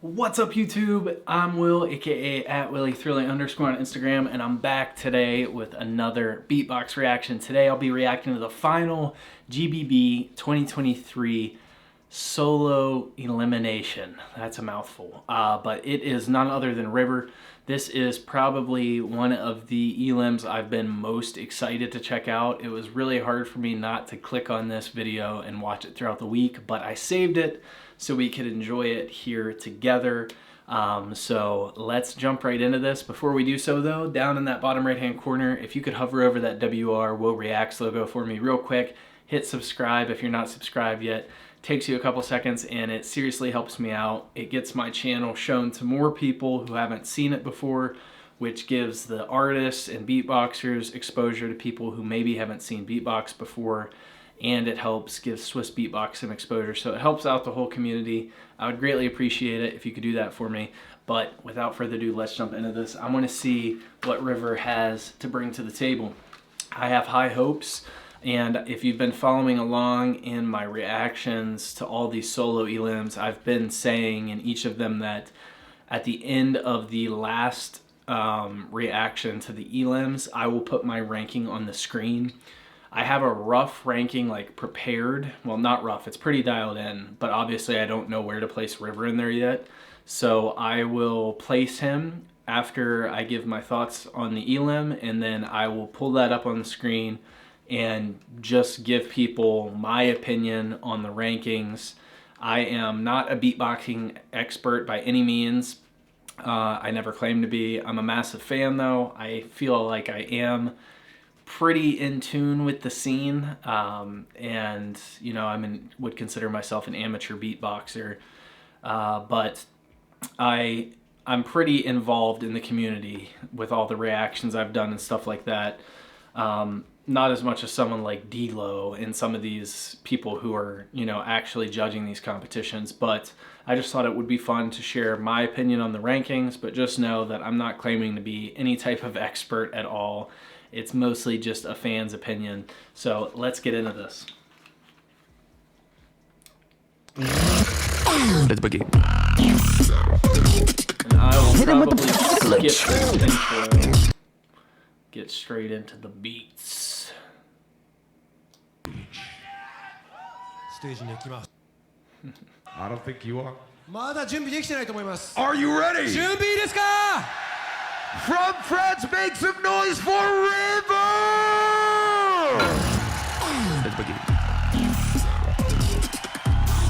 What's up YouTube? I'm Will, aka @WillyThrilling_ on Instagram, and I'm back today with another beatbox reaction. Today I'll be reacting to the final GBB 2023 solo elimination. That's a mouthful, but it is none other than River. This is probably one of the elims I've been most excited to check out. It was really hard for me not to click on this video and watch it throughout the week, but I saved it so we could enjoy it here together. So let's jump right into this. Before we do so though, down in that bottom right hand corner, if you could hover over that WR Will Reacts logo for me real quick, hit subscribe if you're not subscribed yet. Takes you a couple seconds and it seriously helps me out. It gets my channel shown to more people who haven't seen it before, which gives the artists and beatboxers exposure to people who maybe haven't seen beatbox before, and it helps give Swiss beatbox some exposure. So it helps out the whole community. I would greatly appreciate it if you could do that for me. But without further ado, let's jump into this. I want to see what River has to bring to the table. I have high hopes. And if you've been following along in my reactions to all these solo elims, I've been saying in each of them that at the end of the last reaction to the elims, I will put my ranking on the screen. I have a rough ranking like prepared. Well, not rough, it's pretty dialed in, but obviously I don't know where to place River in there yet. So I will place him after I give my thoughts on the elim, and then I will pull that up on the screen and just give people my opinion on the rankings. I am not a beatboxing expert by any means. I never claimed to be. I'm a massive fan though. I feel like I am pretty in tune with the scene, and you know, would consider myself an amateur beatboxer, but I'm pretty involved in the community with all the reactions I've done and stuff like that. Not as much as someone like D-Lo and some of these people who are, you know, actually judging these competitions, but I just thought it would be fun to share my opinion on the rankings, but just know that I'm not claiming to be any type of expert at all. It's mostly just a fan's opinion. So let's get into this. Let's begin. And I will probably skip this intro. Get straight into the beats. I don't think you are. まだ準備できてないと思います。 Are you ready? 準備いいですか? From France, make some noise for River! Let's begin.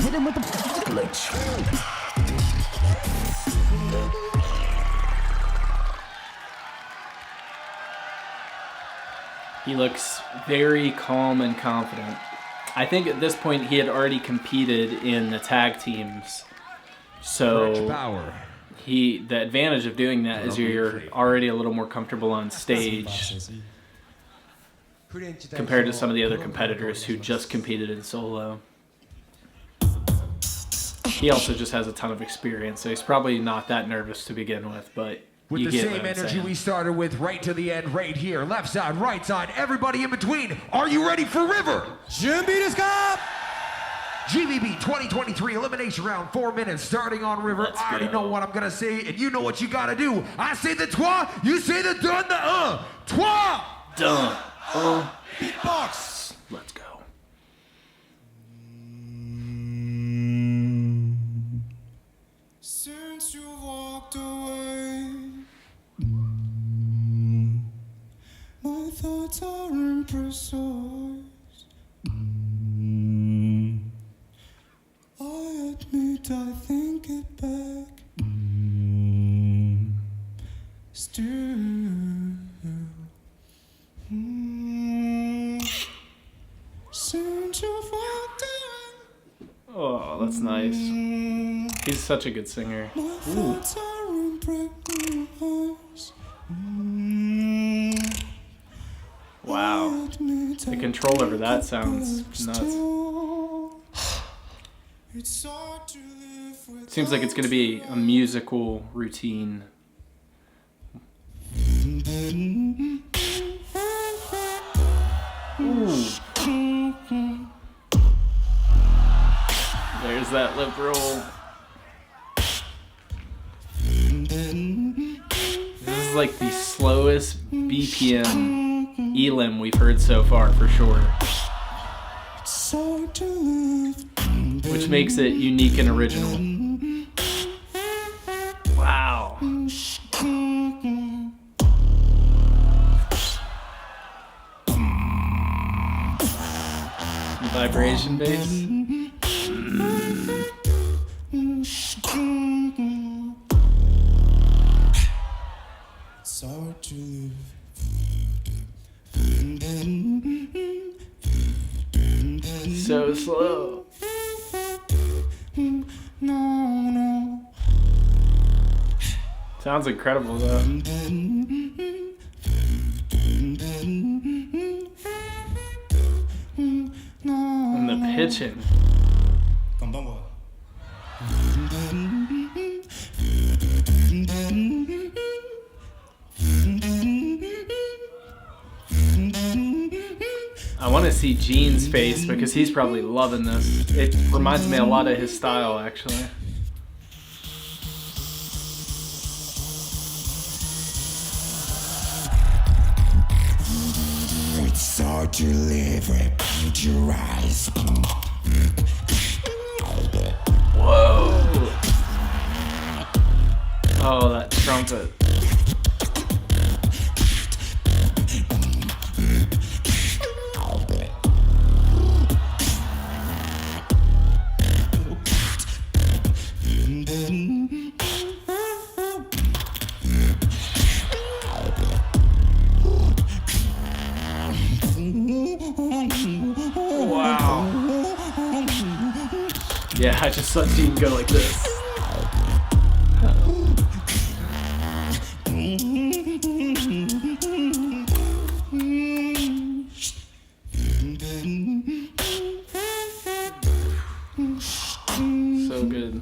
Hit him with the glitch. He looks very calm and confident. I think at this point he had already competed in the tag teams. So the advantage of doing that is you're already a little more comfortable on stage compared to some of the other competitors who just competed in solo. He also just has a ton of experience, so he's probably not that nervous to begin with, but with the same energy we started with right to the end, right here. Left side, right side, everybody in between. Are you ready for River? 準備いいですか? GBB 2023 elimination round, 4 minutes starting on River. I already know what I'm gonna say, and you know what you gotta do. I say the trois, you say the done, the trois. Done. Beatbox. Let's go. Since you walked away, my thoughts are imprecise. I admit I think it back. Still. Since you walked away. Oh, that's nice. He's such a good singer. Ooh. Wow. The control over that sounds nuts. Seems like it's going to be a musical routine. Ooh. There's that lip roll. is like the slowest BPM elim we've heard so far, for sure. It's hard to live. Which makes it unique and original. Wow. Vibration bass. It's hard to live. So slow. No. Sounds incredible though. And the pitching. I want to see Gene's face because he's probably loving this. It reminds me a lot of his style, actually. It's hard to live. Repeat your eyes. Whoa! Oh, that trumpet. Wow. Yeah, I just saw Gene go like this. So good.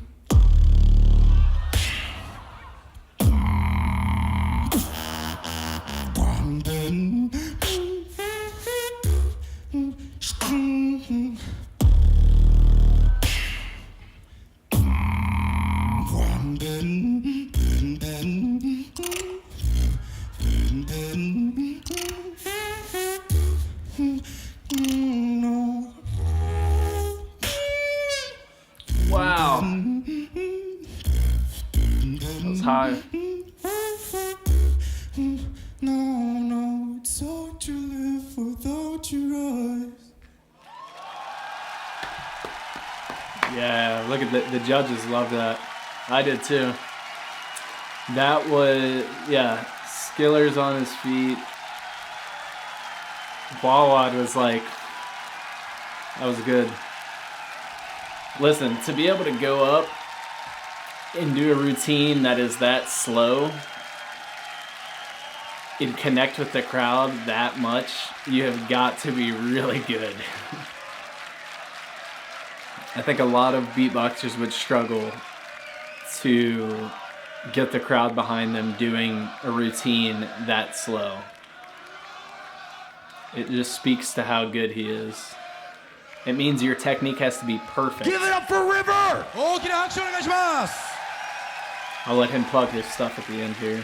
Wow. That's high. No, it's hard to live without your eyes. Yeah, look at the judges love that. I did too. That was, yeah, Skiller's on his feet. Wawad was like, that was good. Listen, to be able to go up and do a routine that is that slow and connect with the crowd that much, you have got to be really good. I think a lot of beatboxers would struggle to get the crowd behind them doing a routine that slow. It just speaks to how good he is. It means your technique has to be perfect. Give it up for River! I'll let him plug his stuff at the end here.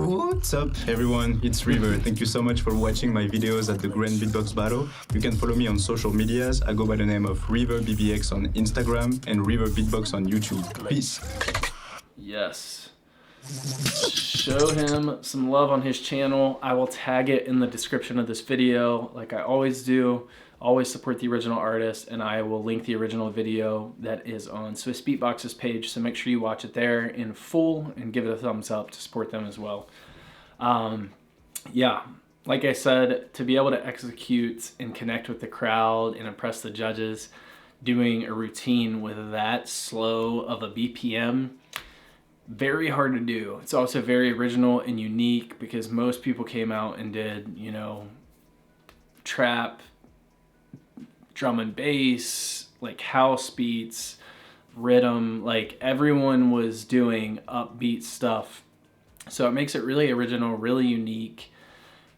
What's up everyone, it's River. Thank you so much for watching my videos at the Grand Beatbox Battle. You can follow me on social medias. I go by the name of River BBX on Instagram and River Beatbox on YouTube. Peace. Yes. Show him some love on his channel. I will tag it in the description of this video like I always do. Always support the original artist, and I will link the original video that is on Swiss Beatbox's page, so make sure you watch it there in full and give it a thumbs up to support them as well. Yeah, like I said, to be able to execute and connect with the crowd and impress the judges, doing a routine with that slow of a BPM, very hard to do. It's also very original and unique because most people came out and did, you know, trap, drum and bass, like house beats, rhythm, like everyone was doing upbeat stuff. So it makes it really original, really unique,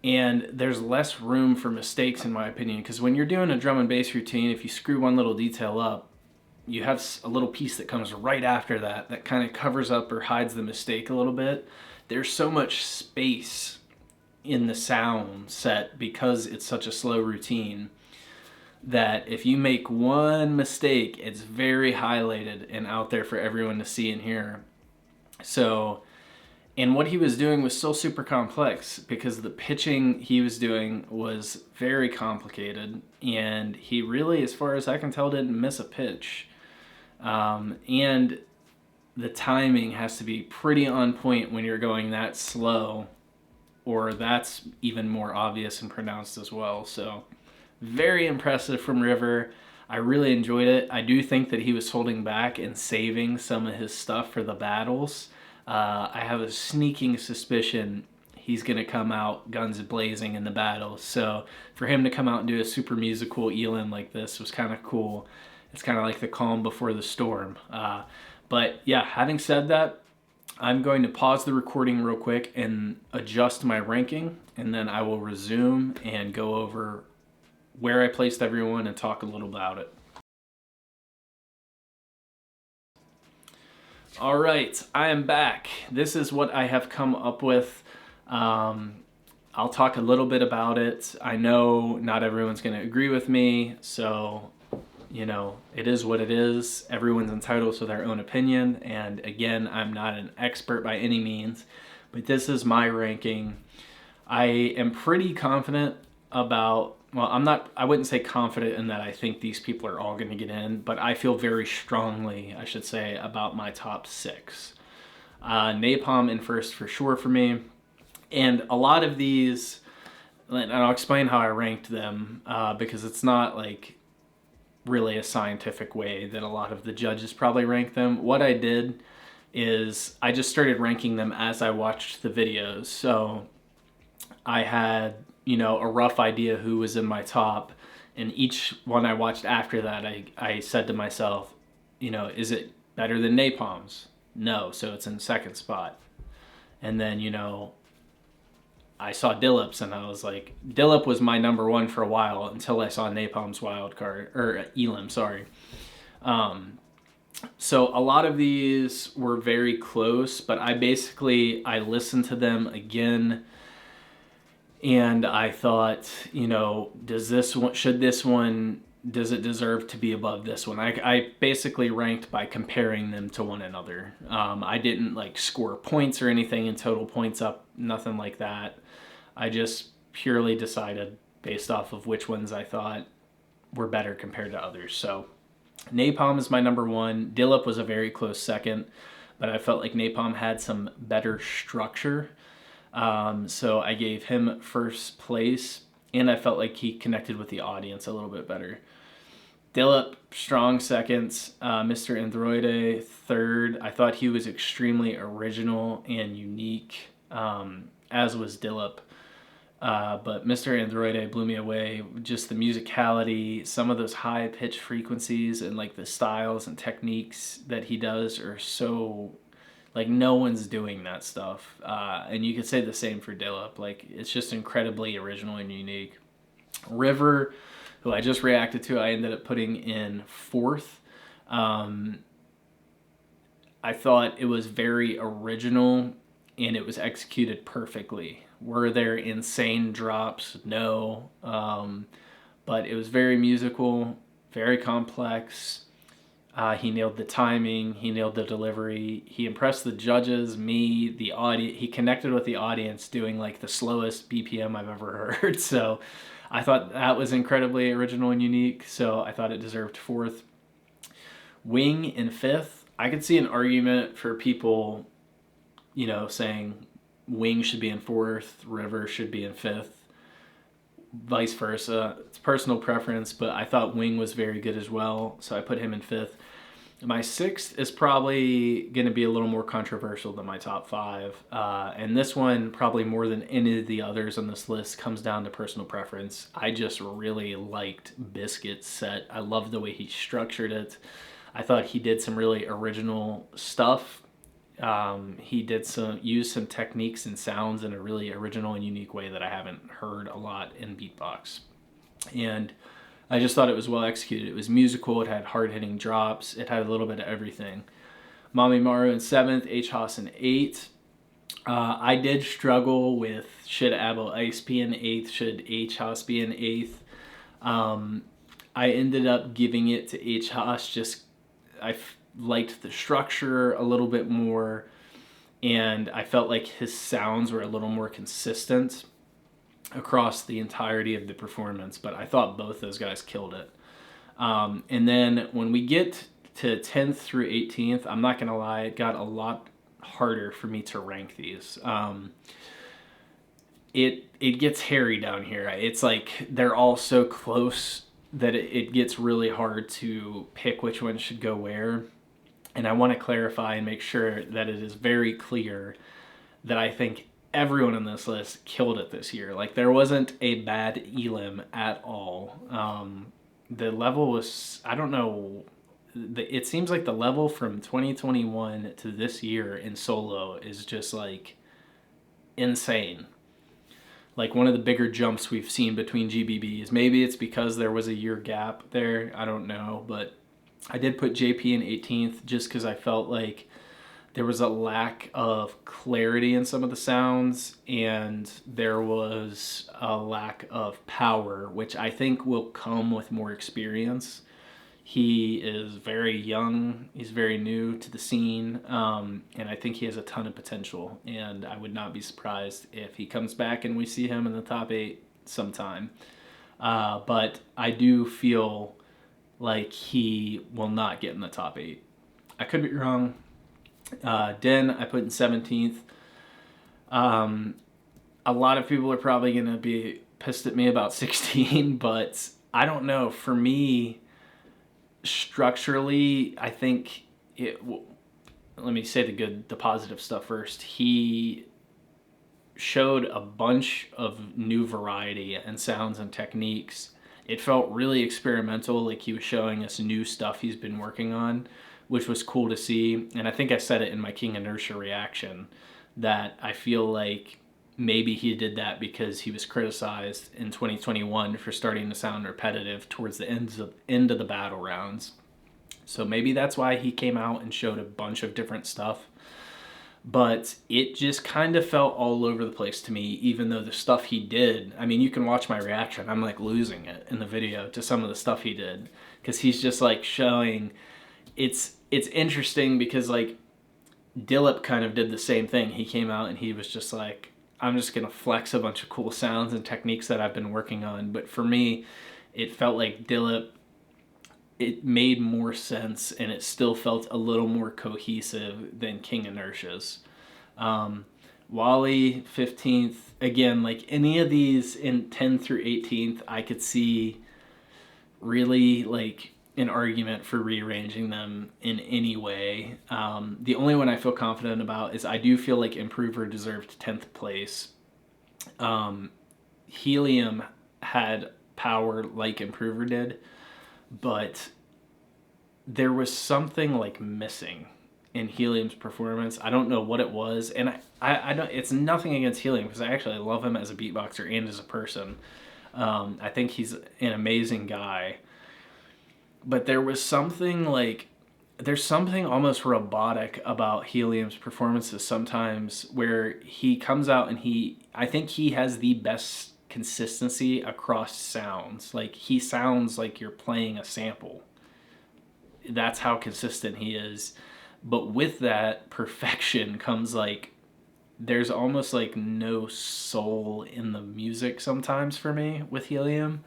and there's less room for mistakes in my opinion, because when you're doing a drum and bass routine, if you screw one little detail up, you have a little piece that comes right after that that kind of covers up or hides the mistake a little bit. There's so much space in the sound set because it's such a slow routine that if you make one mistake, it's very highlighted and out there for everyone to see and hear. So, and what he was doing was still super complex because the pitching he was doing was very complicated, and he really, as far as I can tell, didn't miss a pitch. And the timing has to be pretty on point when you're going that slow, or that's even more obvious and pronounced as well. So very impressive from River. I really enjoyed it. I do think that he was holding back and saving some of his stuff for the battles. I have a sneaking suspicion he's going to come out guns blazing in the battles. So for him to come out and do a super musical elim like this was kind of cool. It's kind of like the calm before the storm. But yeah, having said that, I'm going to pause the recording real quick and adjust my ranking, and then I will resume and go over where I placed everyone and talk a little about it. All right, I am back. This is what I have come up with. I'll talk a little bit about it. I know not everyone's going to agree with me, so you know, it is what it is. Everyone's entitled to their own opinion, and again, I'm not an expert by any means, but this is my ranking. I am pretty confident about, well, I wouldn't say confident in that I think these people are all going to get in, but I feel very strongly, I should say, about my top 6. Napalm in first for sure for me, and a lot of these, and I'll explain how I ranked them, because it's not like really a scientific way that a lot of the judges probably rank them. What I did is I just started ranking them as I watched the videos. So I had, you know, a rough idea who was in my top, and each one I watched after that, I said to myself, you know, is it better than Napalm's? No, so it's in second spot. And then, you know, I saw Dillip's and I was like, Dillip was my number 1 for a while until I saw Napalm's wild card, or Elim, sorry. So a lot of these were very close, but I listened to them again and I thought, you know, does it deserve to be above this one? I basically ranked by comparing them to one another. I didn't like score points or anything and total points up, nothing like that. I just purely decided based off of which ones I thought were better compared to others. So Napalm is my number 1. Dillip was a very close second, but I felt like Napalm had some better structure. So I gave him first place, and I felt like he connected with the audience a little bit better. Dillip, strong seconds. Mr. Androide, third. I thought he was extremely original and unique, as was Dillip. But Mr. Androide blew me away. Just the musicality, some of those high pitch frequencies, and like the styles and techniques that he does are so, like, no one's doing that stuff. And you could say the same for Dillip. Like, it's just incredibly original and unique. River, who I just reacted to, I ended up putting in 4th. I thought it was very original and it was executed perfectly. Were there insane drops? No. But it was very musical, very complex. He nailed the timing. He nailed the delivery. He impressed the judges, me, the audience. He connected with the audience doing like the slowest BPM I've ever heard. So I thought that was incredibly original and unique. So I thought it deserved 4th. Wing in 5th. I could see an argument for people, you know, saying Wing should be in 4th, River should be in 5th, vice versa. It's personal preference, but I thought Wing was very good as well, so I put him in 5th. My 6th is probably going to be a little more controversial than my top 5, and this one, probably more than any of the others on this list, comes down to personal preference. I just really liked Biscuit's set. I loved the way he structured it. I thought he did some really original stuff. He did use some techniques and sounds in a really original and unique way that I haven't heard a lot in beatbox. And I just thought it was well executed. It was musical, it had hard-hitting drops, it had a little bit of everything. Mami Maru in 7th, H. Haas in 8th. I did struggle with should Abel Ice be in 8th, should H. Haas be in 8th. I ended up giving it to H. Haas, just I liked the structure a little bit more, and I felt like his sounds were a little more consistent across the entirety of the performance, but I thought both those guys killed it. And then when we get to 10th through 18th, I'm not going to lie, it got a lot harder for me to rank these. It gets hairy down here. It's like they're all so close that it gets really hard to pick which one should go where. And I want to clarify and make sure that it is very clear that I think everyone on this list killed it this year. Like, there wasn't a bad elim at all. The level was, I don't know, it seems like the level from 2021 to this year in solo is just like insane. Like one of the bigger jumps we've seen between GBBs. Maybe it's because there was a year gap there, I don't know, but I did put JP in 18th just because I felt like there was a lack of clarity in some of the sounds, and there was a lack of power, which I think will come with more experience. He is very young, he's very new to the scene, and I think he has a ton of potential, and I would not be surprised if he comes back and we see him in the top 8 sometime. But I do feel like he will not get in the top 8. I could be wrong. Den I put in 17th. A lot of people are probably going to be pissed at me about 16, but I don't know. For me, structurally, I think let me say the positive stuff first. He showed a bunch of new variety and sounds and techniques. It felt really experimental, like he was showing us new stuff he's been working on, which was cool to see. And I think I said it in my King Inertia reaction that I feel like maybe he did that because he was criticized in 2021 for starting to sound repetitive towards the end of the battle rounds. So maybe that's why he came out and showed a bunch of different stuff. But it just kind of felt all over the place to me, even though the stuff he did, I mean, you can watch my reaction. I'm like losing it in the video to some of the stuff he did, because he's just like showing, it's interesting because like Dillip kind of did the same thing. He came out and he was just like, I'm just going to flex a bunch of cool sounds and techniques that I've been working on. But for me, it felt like Dillip, it made more sense, and it still felt a little more cohesive than King Inertia's. Wally, 15th. Again, like any of these in 10th through 18th, I could see really like an argument for rearranging them in any way. The only one I feel confident about is I do feel like Improver deserved 10th place. Helium had power like Improver did, but there was something like missing in Helium's performance. I don't know what it was, and I don't. It's nothing against Helium because I actually love him as a beatboxer and as a person. I think he's an amazing guy, but there was something like there's something almost robotic about Helium's performances sometimes, where he comes out and I think he has the best consistency across sounds. Like he sounds like you're playing a sample. That's how consistent he is. But with that perfection comes like there's almost like no soul in the music sometimes for me with Helium,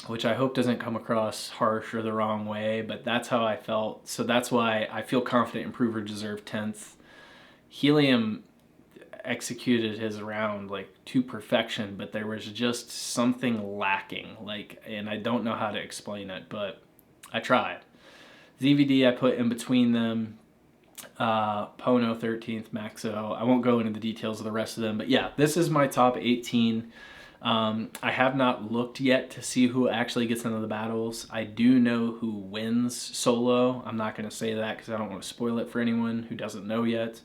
which I hope doesn't come across harsh or the wrong way, but that's how I felt. So that's why I feel confident Improver deserved 10th. Helium executed his round like to perfection, but there was just something lacking, like, and I don't know how to explain it, but I tried. ZVD I put in between them. Pono 13th, Maxo. I won't go into the details of the rest of them, but yeah, this is my top 18. I have not looked yet to see who actually gets into the battles. I do know who wins solo. I'm not going to say that because I don't want to spoil it for anyone who doesn't know yet.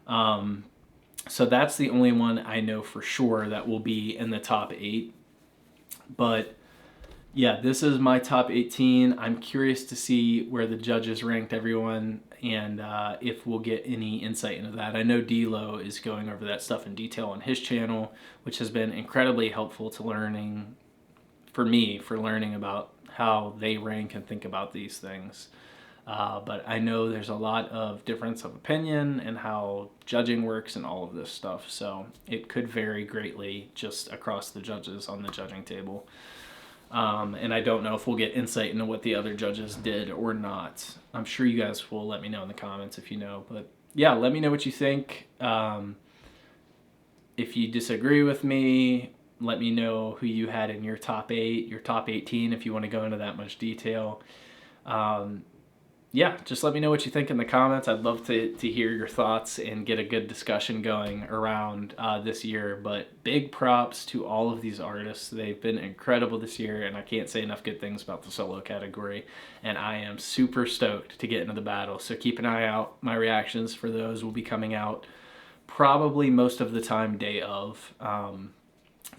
So that's the only one I know for sure that will be in the top 8. But yeah, this is my top 18. I'm curious to see where the judges ranked everyone and if we'll get any insight into that. I know D-Lo is going over that stuff in detail on his channel, which has been incredibly helpful to learning, for me, for learning about how they rank and think about these things. But I know there's a lot of difference of opinion and how judging works and all of this stuff. So it could vary greatly just across the judges on the judging table. And I don't know if we'll get insight into what the other judges did or not. I'm sure you guys will let me know in the comments if you know. But yeah, let me know what you think. If you disagree with me, let me know who you had in your top 8, your top 18, if you want to go into that much detail. Yeah, just let me know what you think in the comments. I'd love to hear your thoughts and get a good discussion going around this year. But big props to all of these artists. They've been incredible this year, and I can't say enough good things about the solo category. And I am super stoked to get into the battle. So keep an eye out. My reactions for those will be coming out probably most of the time day of.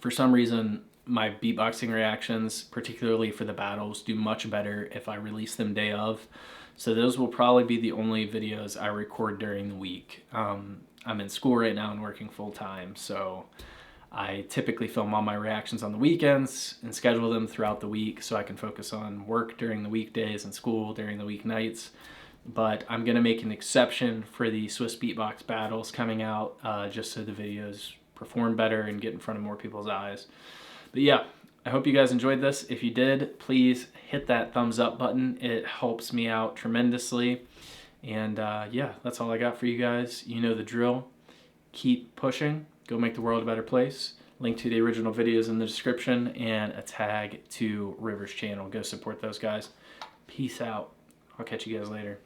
For some reason, my beatboxing reactions, particularly for the battles, do much better if I release them day of. So those will probably be the only videos I record during the week. I'm in school right now and working full time, so I typically film all my reactions on the weekends and schedule them throughout the week so I can focus on work during the weekdays and school during the weeknights. But I'm going to make an exception for the Swiss Beatbox battles coming out just so the videos perform better and get in front of more people's eyes. But yeah, I hope you guys enjoyed this. If you did, please hit that thumbs up button. It helps me out tremendously. And yeah, that's all I got for you guys. You know the drill. Keep pushing. Go make the world a better place. Link to the original videos in the description and a tag to River's channel. Go support those guys. Peace out. I'll catch you guys later.